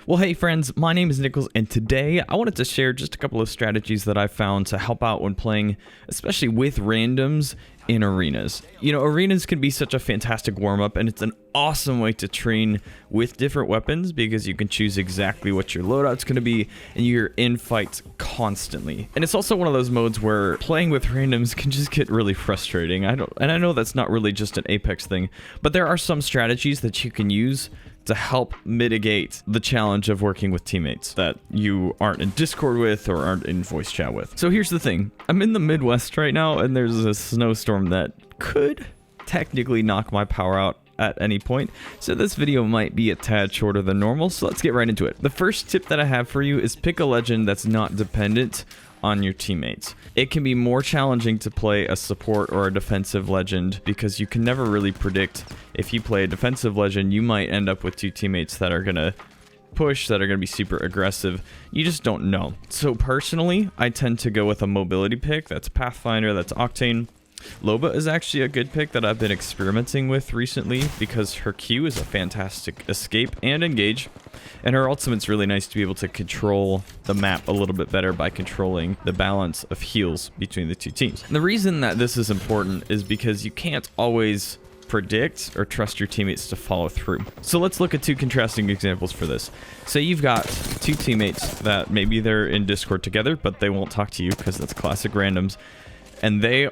Well, hey friends, my name is Nichols, and today I wanted to share just a couple of strategies that I found to help out when playing, especially with randoms in arenas. You know, arenas can be such a fantastic warm-up, and it's an awesome way to train with different weapons because you can choose exactly what your loadout's going to be, and you're in fights constantly. And it's also one of those modes where playing with randoms can just get really frustrating. I know that's not really just an Apex thing, but there are some strategies that you can use to help mitigate the challenge of working with teammates that you aren't in Discord with or aren't in voice chat with. So here's the thing. I'm in the Midwest right now, and there's a snowstorm that could technically knock my power out at any point, so this video might be a tad shorter than normal, so let's get right into it. The first tip that I have for you is pick a legend that's not dependent on your teammates. It can be more challenging to play a support or a defensive legend because you can never really predict. If you play a defensive legend, you might end up with two teammates that are gonna push, that are gonna be super aggressive. You just don't know. So personally, I tend to go with a mobility pick. That's Pathfinder, that's Octane. Loba is actually a good pick that I've been experimenting with recently because her Q is a fantastic escape and engage, and her ultimate's really nice to be able to control the map a little bit better by controlling the balance of heals between the two teams. And the reason that this is important is because you can't always predict or trust your teammates to follow through. So let's look at two contrasting examples for this. Say you've got two teammates that maybe they're in Discord together, but they won't talk to you because that's classic randoms. And they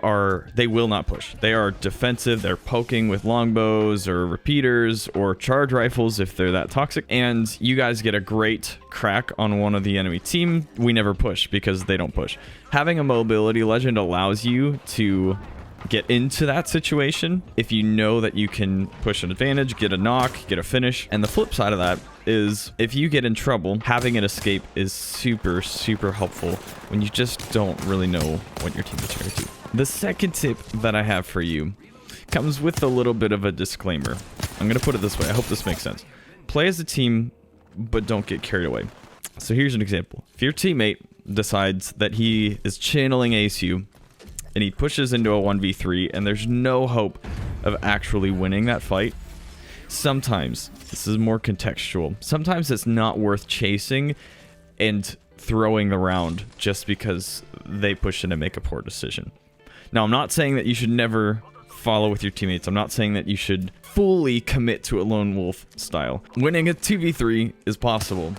will not push. They are defensive. They're poking with longbows or repeaters or charge rifles if they're that toxic. And you guys get a great crack on one of the enemy team. We never push because they don't push. Having a mobility legend allows you to get into that situation if you know that you can push an advantage, get a knock, get a finish. And the flip side of that is if you get in trouble, having an escape is super helpful when you just don't really know what your teammates are going to do. The second tip that I have for you comes with a little bit of a disclaimer. I'm going to put it this way. I hope this makes sense. Play as a team, but don't get carried away. So here's an example. If your teammate decides that he is channeling ASU and he pushes into a 1v3 and there's no hope of actually winning that fight, sometimes, this is more contextual, sometimes it's not worth chasing and throwing the round just because they push in and make a poor decision. Now, I'm not saying that you should never follow with your teammates. I'm not saying that you should fully commit to a lone wolf style. Winning a 2v3 is possible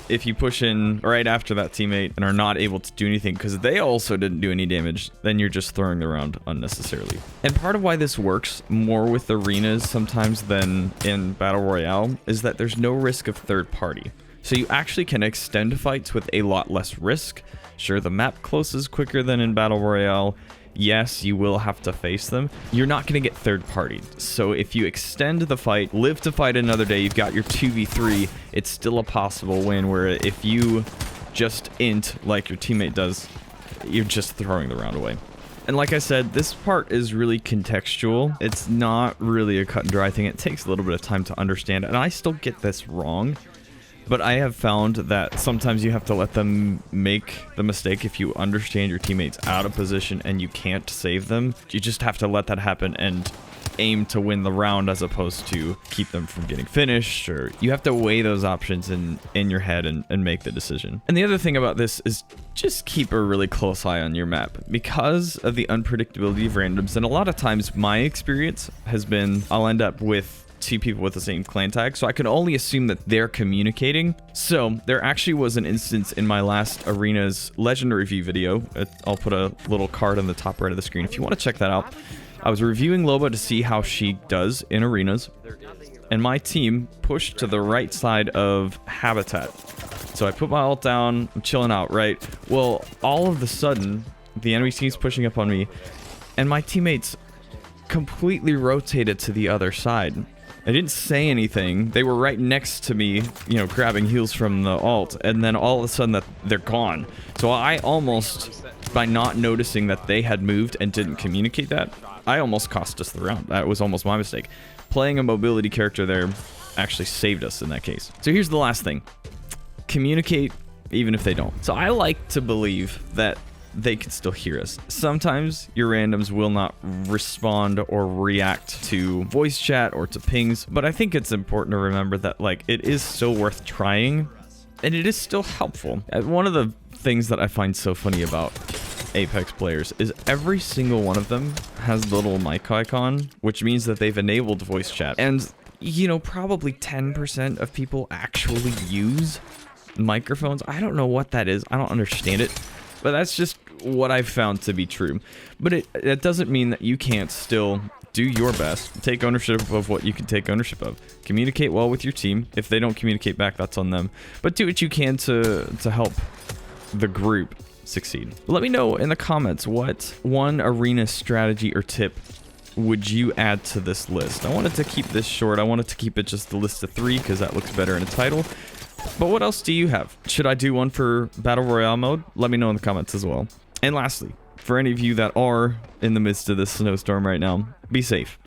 if you push in right after that teammate and are not able to do anything because they also didn't do any damage, then you're just throwing the round unnecessarily. And part of why this works more with arenas sometimes than in Battle Royale is that there's no risk of third party. So you actually can extend fights with a lot less risk. Sure, the map closes quicker than in Battle Royale. Yes, you will have to face them. You're not going to get third party. So if you extend the fight, live to fight another day, you've got your 2v3, it's still a possible win, where if you just int like your teammate does, you're just throwing the round away. And like I said, this part is really contextual. It's not really a cut and dry thing. It takes a little bit of time to understand, and I still get this wrong. But I have found that sometimes you have to let them make the mistake if you understand your teammates out of position and you can't save them. You just have to let that happen and aim to win the round as opposed to keep them from getting finished. Or you have to weigh those options in your head and make the decision. And the other thing about this is just keep a really close eye on your map because of the unpredictability of randoms. And a lot of times my experience has been I'll end up with two people with the same clan tag, so I can only assume that they're communicating. So there actually was an instance in my last Arena's Legend review video. I'll put a little card on the top right of the screen if you want to check that out. I was reviewing Loba to see how she does in arenas, and my team pushed to the right side of Habitat. So I put my ult down, I'm chilling out, right? Well, all of a sudden, the enemy team's pushing up on me, and my teammates completely rotated to the other side. I didn't say anything. They were right next to me, you know, grabbing heals from the ult, and then all of a sudden they're gone. So I almost, by not noticing that they had moved and didn't communicate that, I almost cost us the round. That was almost my mistake. Playing a mobility character there actually saved us in that case. So here's the last thing. Communicate even if they don't. So I like to believe that they can still hear us. Sometimes your randoms will not respond or react to voice chat or to pings, but I think it's important to remember that like it is still worth trying and it is still helpful. One of the things that I find so funny about Apex players is every single one of them has the little mic icon, which means that they've enabled voice chat. And you know, probably 10% of people actually use microphones. I don't know what that is. I don't understand it. But that's just what I've found to be true. But it doesn't mean that you can't still do your best. Take ownership of what you can take ownership of. Communicate well with your team. If they don't communicate back, that's on them. But do what you can to help the group succeed. Let me know in the comments what one arena strategy or tip would you add to this list. I wanted to keep this short. I wanted to keep it just the list of 3 because that looks better in a title. But what else do you have? Should I do one for Battle Royale mode? Let me know in the comments as well. And lastly, for any of you that are in the midst of this snowstorm right now, be safe.